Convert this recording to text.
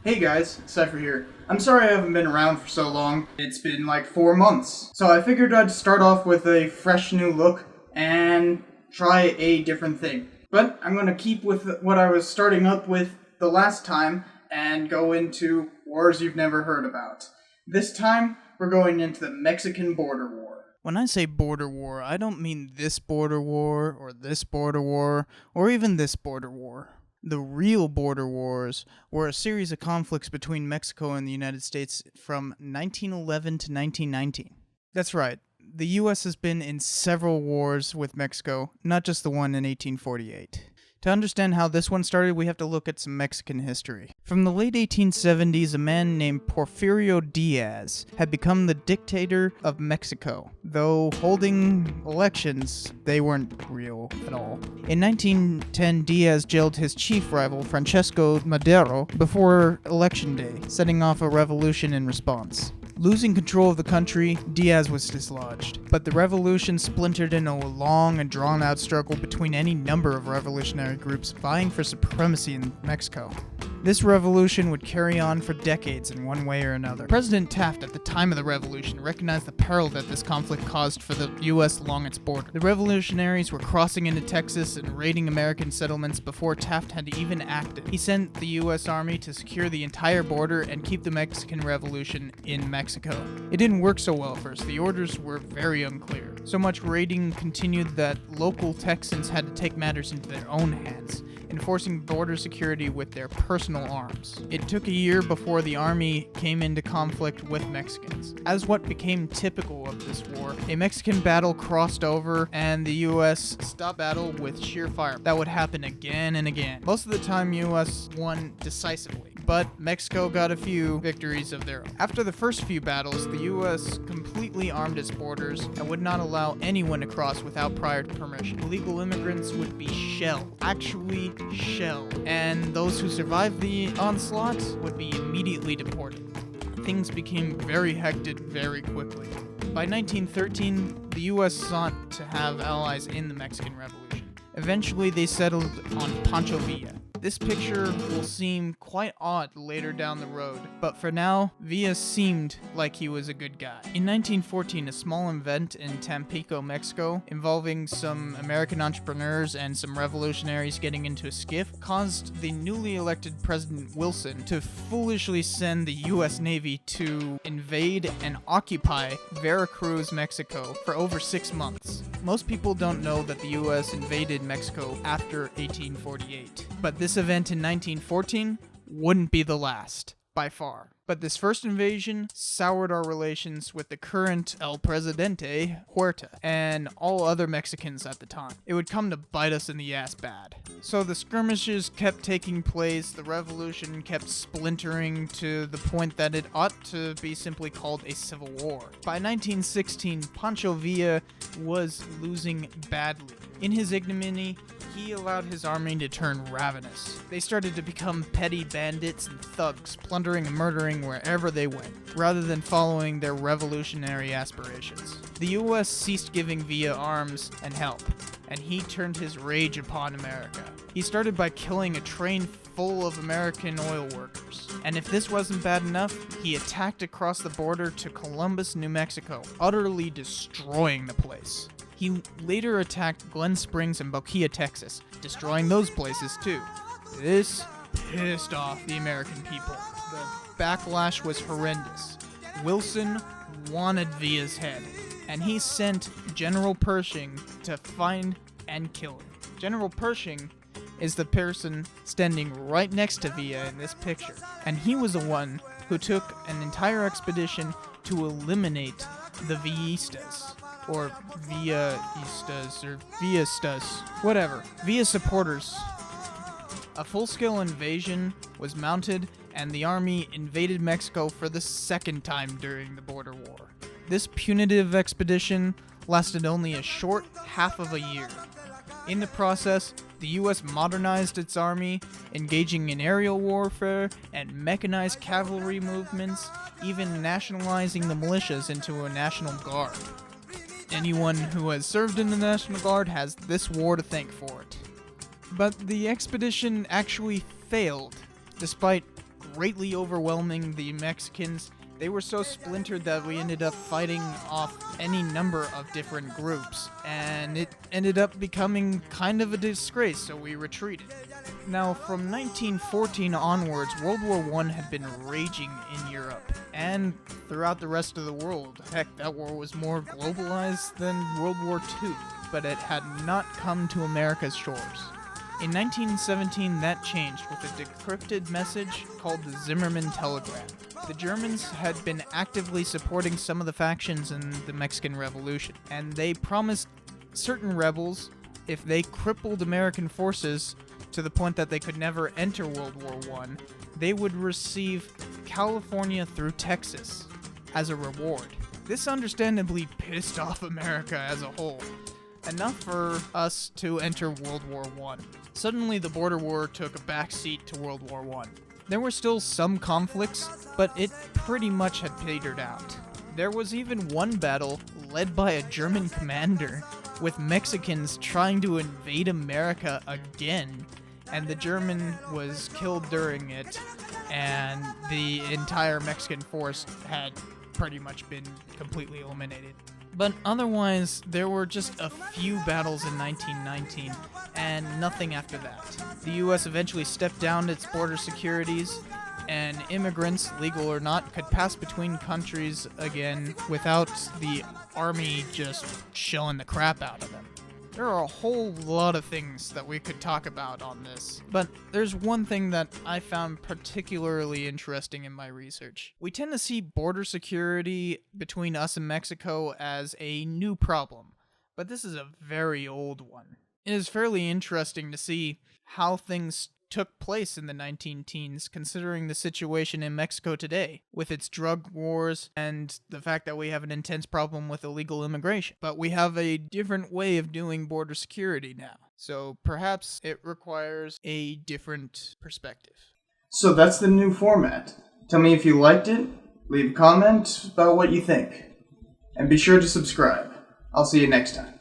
Hey guys, Cypher here. I'm sorry I haven't been around for so long. It's been like 4 months. So I figured I'd start off with a fresh new look and try a different thing. But I'm gonna keep with what I was starting up with the last time and go into wars you've never heard about. This time, we're going into the Mexican border war. When I say border war, I don't mean this border war, or this border war, or even this border war. The real border wars were a series of conflicts between Mexico and the United States from 1911 to 1919. That's right, the US has been in several wars with Mexico, not just the one in 1848. To understand how this one started, we have to look at some Mexican history. From the late 1870s, a man named Porfirio Diaz had become the dictator of Mexico. Though holding elections, they weren't real at all. In 1910, Diaz jailed his chief rival, Francisco Madero, before Election Day, setting off a revolution in response. Losing control of the country, Diaz was dislodged, but the revolution splintered in a long and drawn-out struggle between any number of revolutionary groups vying for supremacy in Mexico. This revolution would carry on for decades in one way or another. President Taft, at the time of the revolution, recognized the peril that this conflict caused for the U.S. along its border. The revolutionaries were crossing into Texas and raiding American settlements before Taft had even acted. He sent the U.S. Army to secure the entire border and keep the Mexican Revolution in Mexico. It didn't work so well at first. The orders were very unclear. So much raiding continued that local Texans had to take matters into their own hands, enforcing border security with their personal arms. It took a year before the army came into conflict with Mexicans. As what became typical of this war, a Mexican battle crossed over and the US stopped battle with sheer fire. That would happen again and again. Most of the time US won decisively, but Mexico got a few victories of their own. After the first few battles, the US completely armed its borders and would not allow anyone to cross without prior permission. Illegal immigrants would be shelled. Actually shelled. And those who survived the onslaught would be immediately deported. Things became very hectic very quickly. By 1913, the US sought to have allies in the Mexican Revolution. Eventually, they settled on Pancho Villa. This picture will seem quite odd later down the road, but for now, Villa seemed like he was a good guy. In 1914, a small event in Tampico, Mexico, involving some American entrepreneurs and some revolutionaries getting into a skiff, caused the newly elected President Wilson to foolishly send the US Navy to invade and occupy Veracruz, Mexico, for over 6 months. Most people don't know that the US invaded Mexico after 1848, but this event in 1914 wouldn't be the last, by far. But this first invasion soured our relations with the current El Presidente, Huerta, and all other Mexicans at the time. It would come to bite us in the ass bad. So the skirmishes kept taking place, the revolution kept splintering to the point that it ought to be simply called a civil war. By 1916, Pancho Villa was losing badly. In his ignominy, he allowed his army to turn ravenous. They started to become petty bandits and thugs, plundering and murdering wherever they went, rather than following their revolutionary aspirations. The US ceased giving Villa arms and help, and he turned his rage upon America. He started by killing a train full of American oil workers. And if this wasn't bad enough, he attacked across the border to Columbus, New Mexico, utterly destroying the place. He later attacked Glen Springs and Boquilla, Texas, destroying those places too. This pissed off the American people. The backlash was horrendous. Wilson wanted Villa's head, and he sent General Pershing to find and kill him. General Pershing is the person standing right next to Villa in this picture, and he was the one who took an entire expedition to eliminate the Villistas. Or Villaistas, or Villistas, whatever. Villa supporters. A full-scale invasion was mounted, and the army invaded Mexico for the second time during the border war. This punitive expedition lasted only a short half of a year. In the process, the U.S. modernized its army, engaging in aerial warfare and mechanized cavalry movements, even nationalizing the militias into a national guard. Anyone who has served in the National Guard has this war to thank for it. But the expedition actually failed, despite greatly overwhelming the Mexicans. They were so splintered that we ended up fighting off any number of different groups, and it ended up becoming kind of a disgrace, so we retreated. Now, from 1914 onwards, World War I had been raging in Europe, and throughout the rest of the world. Heck, that war was more globalized than World War II, but it had not come to America's shores. In 1917, that changed with a decrypted message called the Zimmermann Telegram. The Germans had been actively supporting some of the factions in the Mexican Revolution, and they promised certain rebels, if they crippled American forces to the point that they could never enter World War I, they would receive California through Texas as a reward. This understandably pissed off America as a whole. Enough for us to enter World War I. Suddenly, the border war took a backseat to World War I. There were still some conflicts, but it pretty much had petered out. There was even one battle led by a German commander, with Mexicans trying to invade America again, and the German was killed during it, and the entire Mexican force had pretty much been completely eliminated. But otherwise, there were just a few battles in 1919, and nothing after that. The US eventually stepped down its border securities, and immigrants, legal or not, could pass between countries again without the army just showing the crap out of them. There are a whole lot of things that we could talk about on this, but there's one thing that I found particularly interesting in my research. We tend to see border security between us and Mexico as a new problem, but this is a very old one. It is fairly interesting to see how things took place in the 19-teens, considering the situation in Mexico today, with its drug wars and the fact that we have an intense problem with illegal immigration. But we have a different way of doing border security now, so perhaps it requires a different perspective. So that's the new format. Tell me if you liked it, leave a comment about what you think, and be sure to subscribe. I'll see you next time.